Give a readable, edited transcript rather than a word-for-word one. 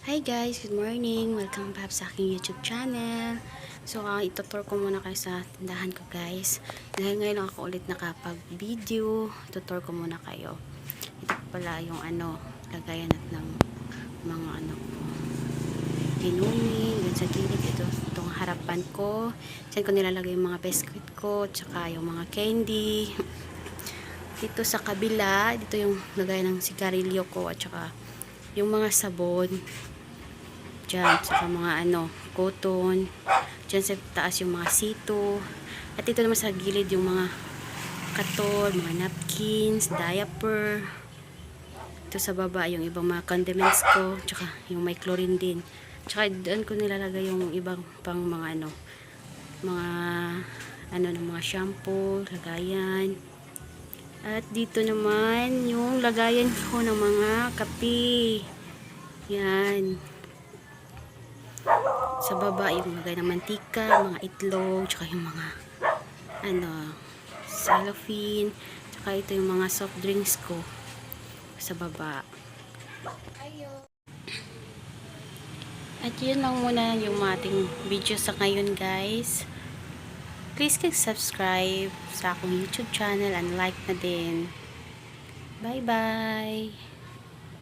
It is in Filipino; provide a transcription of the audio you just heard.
Hi guys, good morning. Welcome back sa aking YouTube channel. So, itutur ko muna kayo sa tindahan ko guys. Dahil ngayon lang ako ulit nakapag-video, tutur ko muna kayo. Ito pala yung lagayan ng mga inumin. Yun sa gilid, itong harapan ko. Diyan ko nilalagay yung mga biscuit ko, tsaka yung mga candy. Dito sa kabila, dito yung lagayan ng sigarilyo ko, at tsaka yung mga sabon. Diyan, saka mga cotton. Diyan sa taas yung mga sito. At ito naman sa gilid yung mga katol, mga napkins, diaper. Ito sa baba yung ibang mga condiments ko. Tsaka yung may chlorine din. Tsaka doon ko nilalagay yung ibang pang mga mga shampoo, lagayan. At dito naman yung lagayan ko ng mga kape. Yan. Sa baba yung lagay ng mantika, mga itlog, tsaka yung mga cellophane, tsaka ito yung mga soft drinks ko sa baba. At yun lang muna yung ating video sa ngayon guys. Please subscribe sa akong YouTube channel and like na din. Bye bye!